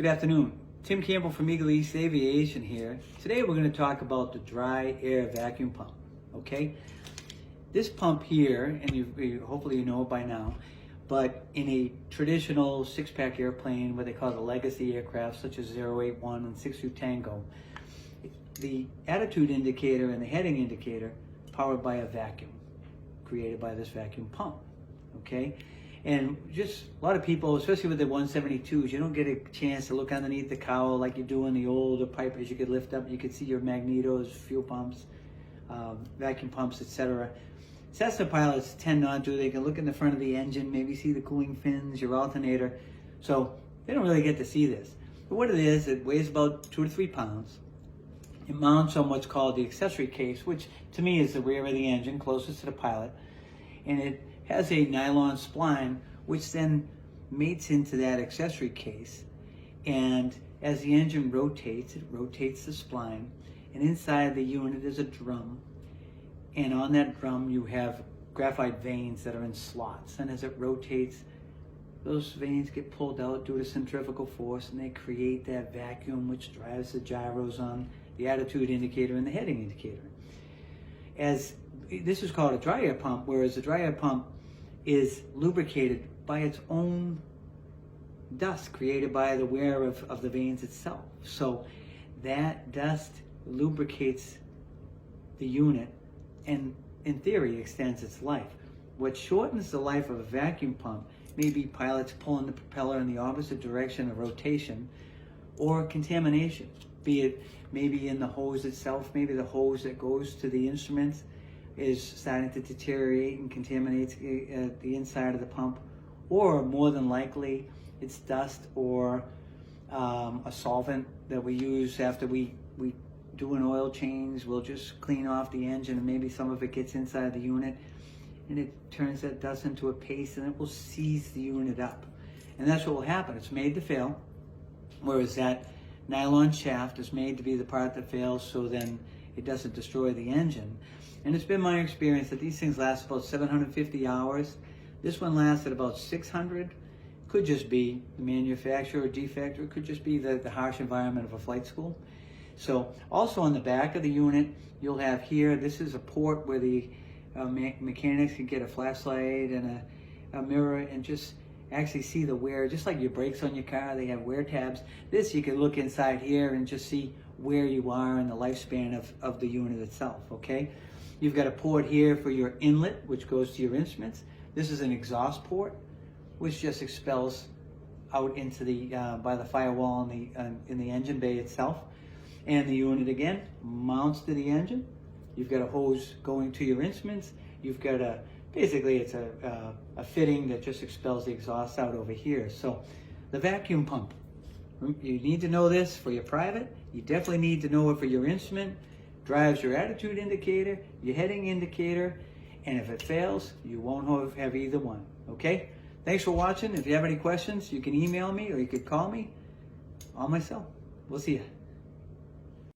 Good afternoon. Tim Campbell from Eagle East Aviation here. Today we're going to talk about the dry air vacuum pump. Okay? This pump here, and hopefully you know it by now, but in a traditional six-pack airplane, what they call the legacy aircraft, such as 081 and 62 Tango, the attitude indicator and the heading indicator powered by a vacuum created by this vacuum pump. Okay? And just a lot of people, especially with the 172s, you don't get a chance to look underneath the cowl like you do in the older Pipers. You could lift up, you could see your magnetos, fuel pumps, vacuum pumps, etc. Cessna pilots tend not to. They can look in the front of the engine, maybe see the cooling fins, your alternator. So they don't really get to see this. But what it is, it weighs about 2 to 3 pounds. It mounts on what's called the accessory case, which to me is the rear of the engine, closest to the pilot. And it has a nylon spline which then mates into that accessory case, and as the engine rotates, it rotates the spline, and inside the unit is a drum, and on that drum you have graphite veins that are in slots, and as it rotates, those veins get pulled out due to centrifugal force, and they create that vacuum which drives the gyros on the attitude indicator and the heading indicator. As this is called a dry air pump, whereas the dry air pump is lubricated by its own dust created by the wear of the veins itself. So that dust lubricates the unit and in theory extends its life. What shortens the life of a vacuum pump may be pilots pulling the propeller in the opposite direction of rotation, or contamination, be it maybe in the hose itself, maybe the hose that goes to the instruments is starting to deteriorate and contaminates the inside of the pump, or more than likely it's dust or a solvent that we use after we do an oil change. We'll just clean off the engine and maybe some of it gets inside the unit and it turns that dust into a paste and it will seize the unit up. And that's what will happen. It's made to fail, whereas that nylon shaft is made to be the part that fails so then it doesn't destroy the engine. And it's been my experience that these things last about 750 hours. This one lasted about 600. Could just be the manufacturer defect, or it could just be the harsh environment of a flight school. So also on the back of the unit, you'll have here, this is a port where the mechanics can get a flashlight and a mirror and just actually see the wear, just like your brakes on your car, they have wear tabs. This, you can look inside here and just see where you are in the lifespan of the unit itself, okay? You've got a port here for your inlet, which goes to your instruments. This is an exhaust port, which just expels out into the by the firewall in the engine bay itself. And the unit again mounts to the engine. You've got a hose going to your instruments. You've got basically it's a fitting that just expels the exhaust out over here. So the vacuum pump, you need to know this for your private. You definitely need to know it for your instrument. Drives your attitude indicator, your heading indicator, and if it fails, you won't have either one, okay? Thanks for watching. If you have any questions, you can email me or you could call me on my cell. We'll see you.